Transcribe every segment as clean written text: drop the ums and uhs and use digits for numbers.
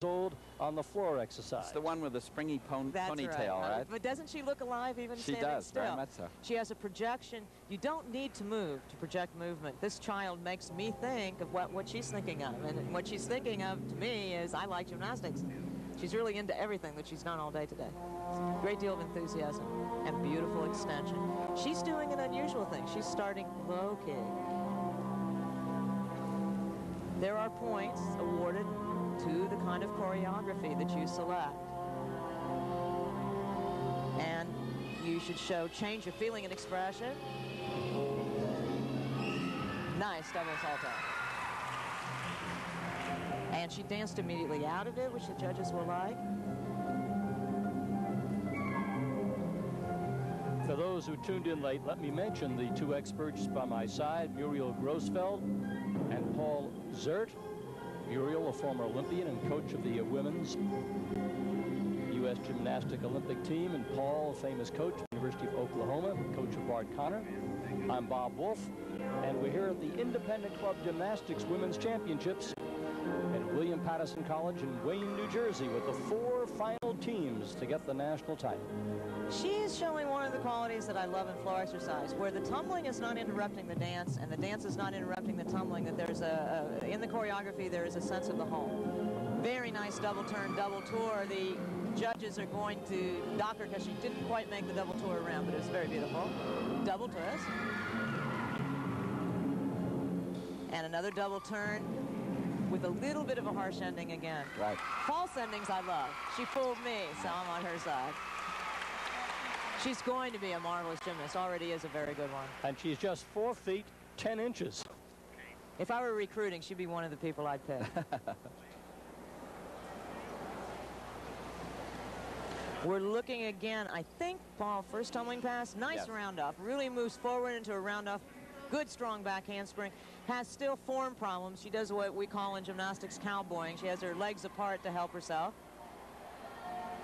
old on the floor exercise. It's the one with the springy ponytail, right? But doesn't she look alive even standing still? She does, very much so. She has a projection. You don't need to move to project movement. This child makes me think of what she's thinking of. And what she's thinking of to me is, I like gymnastics. She's really into everything that she's done all day today. Great deal of enthusiasm and beautiful extension. She's doing an unusual thing. She's starting low kick. There are points awarded to the kind of choreography that you select. And you should show change of feeling and expression. Nice double salto. And she danced immediately out of it, which the judges will like. For those who tuned in late, let me mention the two experts by my side, Muriel Grossfeld and Paul Zert. Muriel, a former Olympian and coach of the women's U.S. Gymnastic Olympic team, and Paul, a famous coach at the University of Oklahoma, coach of Bart Connor. I'm Bob Wolf, and we're here at the Independent Club Gymnastics Women's Championships at William Patterson College in Wayne, New Jersey, with the 4 final teams to get the national title. She's showing one of the qualities that I love in floor exercise, where the tumbling is not interrupting the dance, and the dance is not interrupting the tumbling, that there's in the choreography, there is a sense of the whole. Very nice double turn, double tour. The judges are going to dock her because she didn't quite make the double tour around, but it was very beautiful. Double twist. And another double turn with a little bit of a harsh ending again. Right. False endings I love. She fooled me, so I'm on her side. She's going to be a marvelous gymnast. Already is a very good one. And she's just 4 feet 10 inches. If I were recruiting, she'd be one of the people I'd pick. We're looking again, I think, Paul, first tumbling pass. Nice round off. Really moves forward into a round off. Good, strong back handspring. Has still form problems. She does what we call in gymnastics cowboying. She has her legs apart to help herself.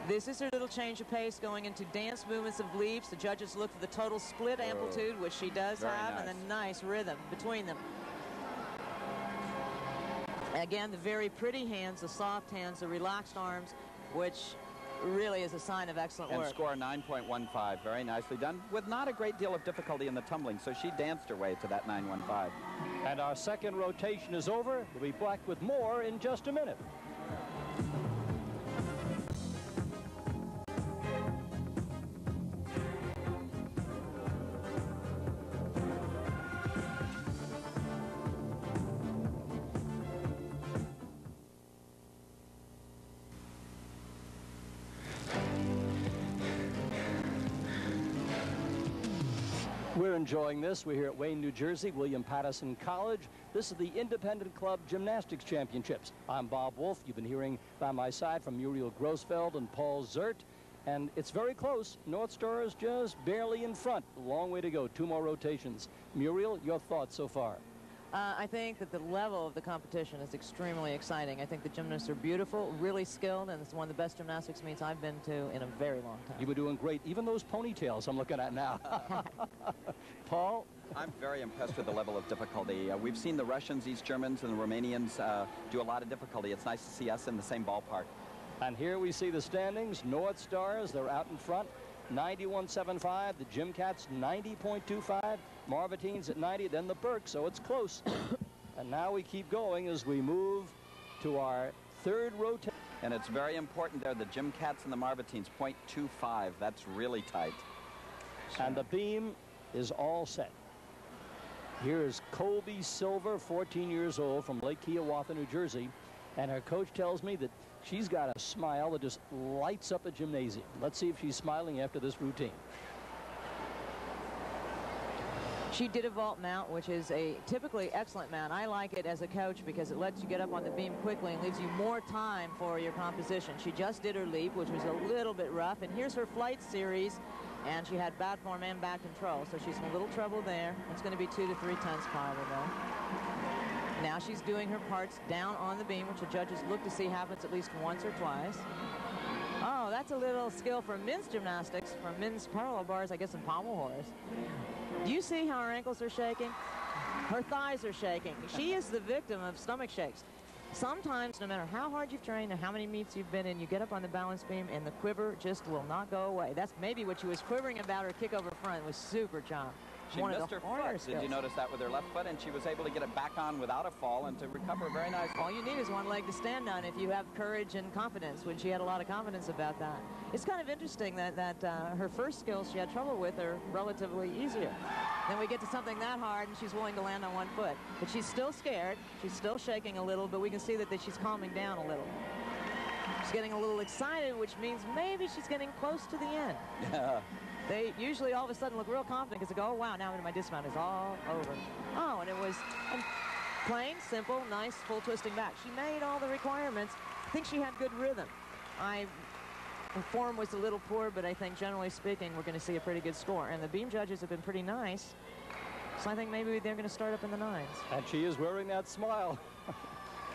This is her little change of pace going into dance movements of leaps. The judges look for the total split amplitude, which she does have, and a nice rhythm between them. Again, the very pretty hands, the soft hands, the relaxed arms, which really is a sign of excellent work. And score 9.15, very nicely done, with not a great deal of difficulty in the tumbling, so she danced her way to that 9.15. And our second rotation is over. We'll be back with more in just a minute. We're enjoying this. We're here at Wayne, New Jersey, William Patterson College. This is the Independent Club Gymnastics Championships. I'm Bob Wolf. You've been hearing by my side from Muriel Grossfeld and Paul Zert. And it's very close. North Star is just barely in front. A long way to go. 2 more rotations. Muriel, your thoughts so far? I think that the level of the competition is extremely exciting. I think the gymnasts are beautiful, really skilled, and it's one of the best gymnastics meets I've been to in a very long time. You were doing great. Even those ponytails I'm looking at now. Paul? I'm very impressed with the level of difficulty. We've seen the Russians, East Germans, and the Romanians do a lot of difficulty. It's nice to see us in the same ballpark. And here we see the standings. North Stars, they're out in front. 91.75. The Gym Cats, 90.25. Marvatines at 90. Then the Burke, so it's close. And now we keep going as we move to our third rotation. And it's very important there, the Gym Cats and the Marvatines, 0.25. That's really tight. And the beam is all set. Here is Colby Silver, 14 years old, from Lake Hiawatha, New Jersey. And her coach tells me that she's got a smile that just lights up a gymnasium. Let's see if she's smiling after this routine. She did a vault mount, which is a typically excellent mount. I like it as a coach because it lets you get up on the beam quickly and leaves you more time for your composition. She just did her leap, which was a little bit rough. And here's her flight series. And she had bad form and back control, so she's in a little trouble there. It's going to be 2 to 3 tenths probably, though. Now she's doing her parts down on the beam, which the judges look to see happens at least once or twice. Oh, that's a little skill for men's gymnastics, for men's parallel bars, I guess, in pommel horse. Do you see how her ankles are shaking? Her thighs are shaking. She is the victim of stomach shakes. Sometimes, no matter how hard you've trained and how many meets you've been in, you get up on the balance beam and the quiver just will not go away. That's maybe what she was quivering about. Her kick over front was super job. She missed her foot. Did you notice that with her left foot? And she was able to get it back on without a fall and to recover very nicely. All you need is one leg to stand on if you have courage and confidence, which she had a lot of confidence about that. It's kind of interesting that her first skills she had trouble with are relatively easier. Then we get to something that hard and she's willing to land on one foot. But she's still scared. She's still shaking a little, but we can see that she's calming down a little. She's getting a little excited, which means maybe she's getting close to the end. They usually all of a sudden look real confident because they go, oh, wow, now my dismount is all over. Oh, and it was plain, simple, nice, full twisting back. She made all the requirements. I think she had good rhythm. Her form was a little poor, but I think generally speaking, we're going to see a pretty good score. And the beam judges have been pretty nice. So I think maybe they're going to start up in the 9s. And she is wearing that smile.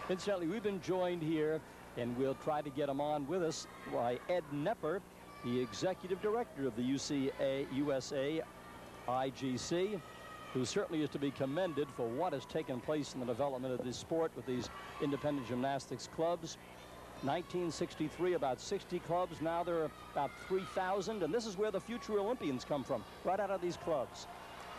Incidentally, we've been joined here, and we'll try to get him on with us, by Ed Nepper, the executive director of the USAIGC, who certainly is to be commended for what has taken place in the development of this sport with these independent gymnastics clubs. 1963, about 60 clubs. Now there are about 3,000, and this is where the future Olympians come from, right out of these clubs.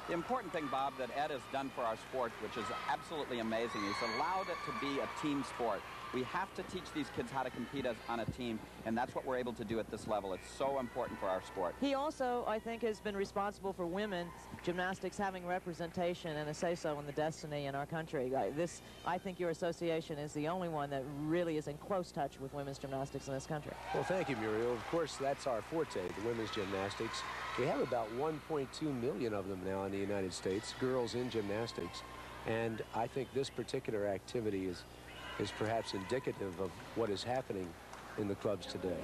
The important thing, Bob, that Ed has done for our sport, which is absolutely amazing, is allowed it to be a team sport. We have to teach these kids how to compete on a team, and that's what we're able to do at this level. It's so important for our sport. He also, I think, has been responsible for women's gymnastics having representation and a say-so in the destiny in our country. I think your association is the only one that really is in close touch with women's gymnastics in this country. Well, thank you, Muriel. Of course, that's our forte, the women's gymnastics. We have about 1.2 million of them now in the United States, girls in gymnastics. And I think this particular activity is perhaps indicative of what is happening in the clubs today.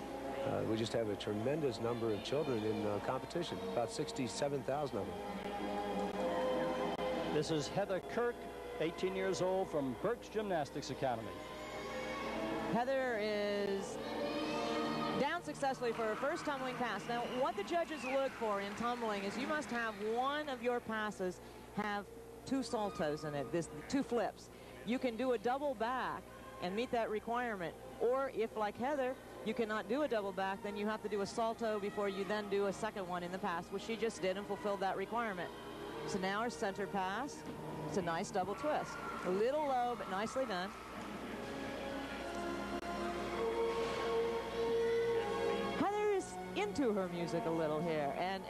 We just have a tremendous number of children in competition, about 67,000 of them. This is Heather Kirk, 18 years old, from Burke's Gymnastics Academy. Heather is down successfully for her first tumbling pass. Now, what the judges look for in tumbling is you must have one of your passes have 2 saltos in it, two flips. You can do a double back and meet that requirement. Or if, like Heather, you cannot do a double back, then you have to do a salto before you then do a second one in the pass, which she just did and fulfilled that requirement. So now her center pass, it's a nice double twist. A little low, but nicely done. Heather is into her music a little here, and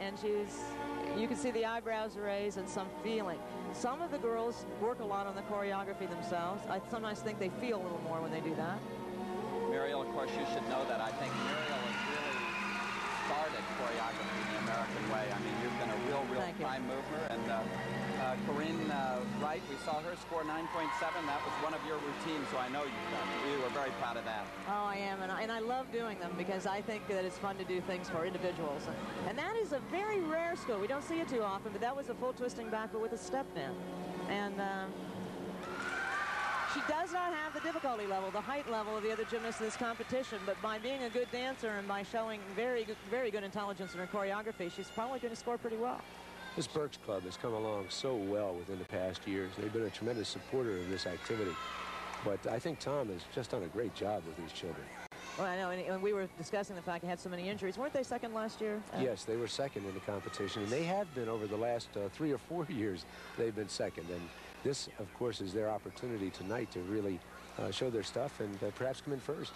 you can see the eyebrows raised and some feeling. Some of the girls work a lot on the choreography themselves. I sometimes think they feel a little more when they do that. Muriel, of course, you should know that I think Muriel has really started choreography the American way. I mean, you've been a real prime mover. And Corinne Wright, we saw her score 9.7. That was one of your routines, so I know you were very proud of that. Oh, I am, and I love doing them because I think that it's fun to do things for individuals. And that is a very rare skill. We don't see it too often, but that was a full twisting back, but with a step down. And she does not have the difficulty level, the height level of the other gymnasts in this competition, but by being a good dancer and by showing very good intelligence in her choreography, she's probably going to score pretty well. This Burke's Club has come along so well within the past years. They've been a tremendous supporter of this activity. But I think Tom has just done a great job with these children. Well, I know, and we were discussing the fact they had so many injuries. Weren't they second last year? Yes, they were second in the competition, and they have been over the last 3 or 4 years. They've been second, and this, of course, is their opportunity tonight to really show their stuff and perhaps come in first.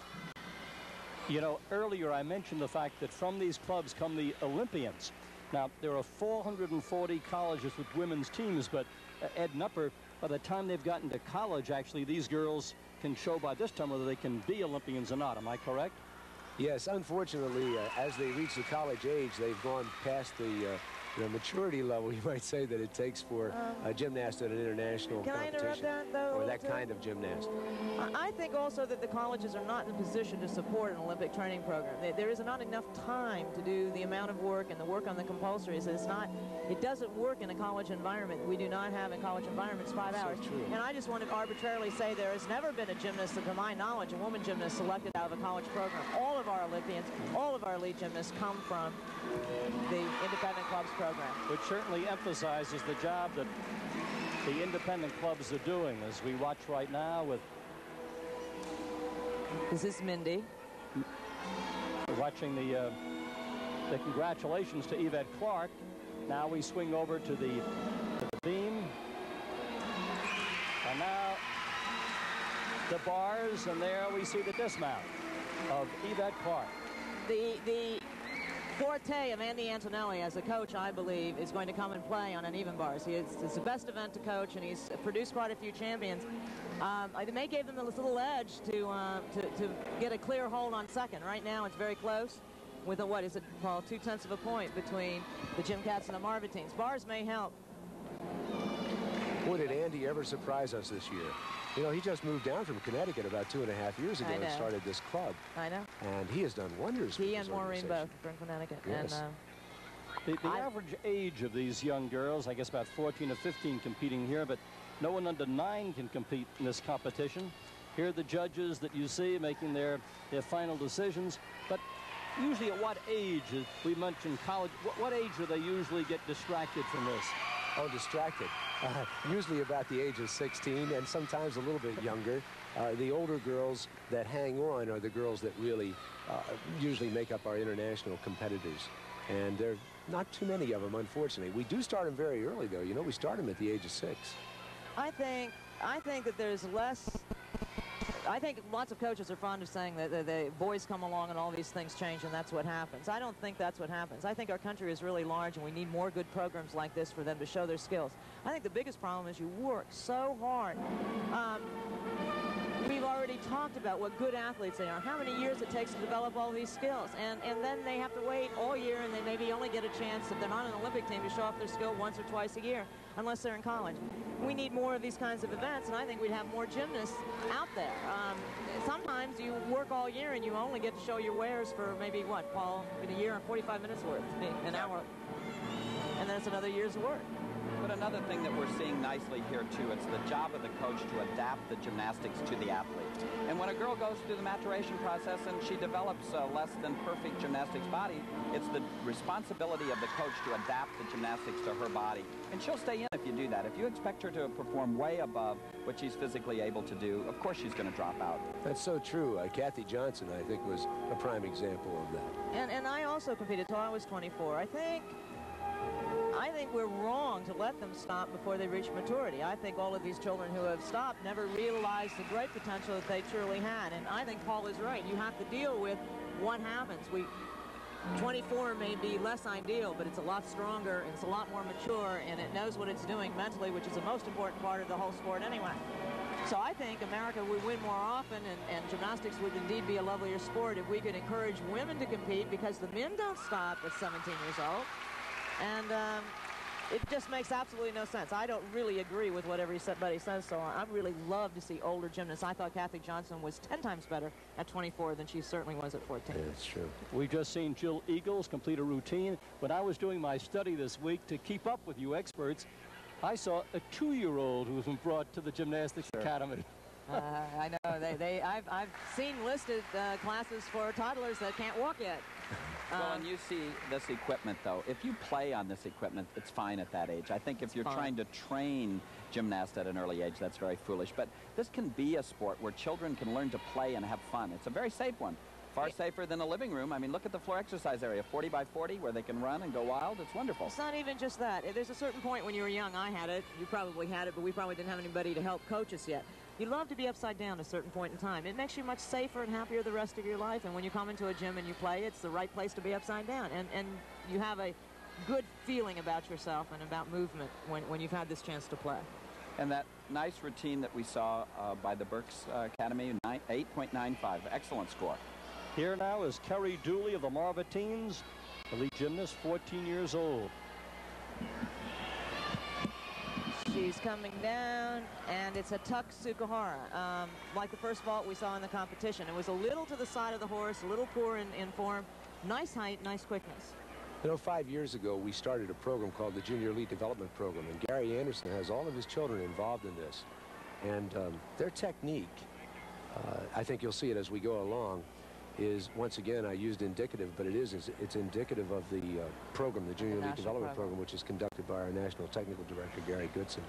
You know, earlier I mentioned the fact that from these clubs come the Olympians. Now, there are 440 colleges with women's teams, but Ed Nepper, by the time they've gotten to college, actually, these girls can show by this time whether they can be Olympians or not. Am I correct? Yes, unfortunately, as they reach the college age, they've gone past the maturity level, you might say, that it takes for a gymnast at an international competition. Can I interrupt that, though? Or that kind of gymnast. I think also that the colleges are not in a position to support an Olympic training program. There is not enough time to do the amount of work and the work on the compulsories. It doesn't work in a college environment. We do not have in college environments 5 hours. So true. And I just want to arbitrarily say there has never been a gymnast, to my knowledge, a woman gymnast selected out of a college program. All of our Olympians, all of our elite gymnasts come from the independent clubs program. Which certainly emphasizes the job that the independent clubs are doing, as we watch right now with This is Mindy. Watching the congratulations to Yvette Clark. Now we swing over to the beam. And now the bars, and there we see the dismount of Yvette Clark. The forte of Andy Antonelli as a coach, I believe, is going to come and play on uneven bars. It's the best event to coach, and he's produced quite a few champions. They may give them a little edge to get a clear hold on second. Right now, it's very close with a, what is it, Paul, 2/10 of a point between the Gymcats and the Marvitines. Bars may help. Boy, did Andy ever surprise us this year. You know, he just moved down from Connecticut about 2.5 years ago and started this club. I know. And he has done wonders. He and Maureen both from Connecticut. Yes. And, the average age of these young girls, I guess about 14 or 15 competing here, but no one under 9 can compete in this competition. Here are the judges that you see making their final decisions. But usually at what age, as we mentioned college, what age do they usually get distracted from this? Oh, distracted. Usually about the age of 16 and sometimes a little bit younger. The older girls that hang on are the girls that really usually make up our international competitors. And there are not too many of them, unfortunately. We do start them very early, though. You know, we start them at the age of 6. I think that there's less. I think lots of coaches are fond of saying that the boys come along and all these things change and that's what happens. I don't think that's what happens. I think our country is really large and we need more good programs like this for them to show their skills. I think the biggest problem is you work so hard. We've already talked about what good athletes they are, how many years it takes to develop all these skills, and then they have to wait all year and they maybe only get a chance, if they're not an Olympic team, to show off their skill once or twice a year, unless they're in college. We need more of these kinds of events, and I think we'd have more gymnasts out there. Sometimes you work all year and you only get to show your wares for maybe, what, Paul, in a year and 45 minutes worth, an hour, and then it's another year's work. But another thing that we're seeing nicely here, too, it's the job of the coach to adapt the gymnastics to the athlete. And when a girl goes through the maturation process and she develops a less than perfect gymnastics body, it's the responsibility of the coach to adapt the gymnastics to her body. And she'll stay in if you do that. If you expect her to perform way above what she's physically able to do, of course she's going to drop out. That's so true. Kathy Johnson, I think, was a prime example of that. And I also competed till I was 24. I think we're wrong to let them stop before they reach maturity. I think all of these children who have stopped never realized the great potential that they truly had. And I think Paul is right. You have to deal with what happens. 24 may be less ideal, but it's a lot stronger, and it's a lot more mature, and it knows what it's doing mentally, which is the most important part of the whole sport anyway. So I think America would win more often, and gymnastics would indeed be a lovelier sport if we could encourage women to compete, because the men don't stop at 17 years old. And it just makes absolutely no sense. I don't really agree with what everybody says, so I really love to see older gymnasts. I thought Kathy Johnson was 10 times better at 24 than she certainly was at 14. Yeah, that's true. We've just seen Jill Eagles complete a routine. When I was doing my study this week to keep up with you experts, I saw a 2-year-old who was brought to the Gymnastics Academy. I know. I've seen listed classes for toddlers that can't walk yet. Well, and you see this equipment, though. If you play on this equipment, it's fine at that age. I think if you're trying to train gymnasts at an early age, that's very foolish. But this can be a sport where children can learn to play and have fun. It's a very safe one. Far safer than a living room. I mean, look at the floor exercise area, 40 by 40, where they can run and go wild. It's wonderful. It's not even just that. There's a certain point when you were young. I had it. You probably had it, but we probably didn't have anybody to help coach us yet. You love to be upside down at a certain point in time. It makes you much safer and happier the rest of your life. And when you come into a gym and you play, it's the right place to be upside down. And you have a good feeling about yourself and about movement when you've had this chance to play. And that nice routine that we saw by the Berks Academy, 8.95, excellent score. Here now is Kerry Dooley of the Marvitines, elite gymnast, 14 years old. She's coming down, and it's a tuck Tsukahara. Like the first vault we saw in the competition. It was a little to the side of the horse, a little poor in form. Nice height, nice quickness. You know, 5 years ago, we started a program called the Junior Elite Development Program, and Gary Anderson has all of his children involved in this. And their technique, I think you'll see it as we go along, is, once again, I used indicative, but it's indicative of the program, the Junior Elite Development Program, which is conducted by our National Technical Director, Gary Goodson.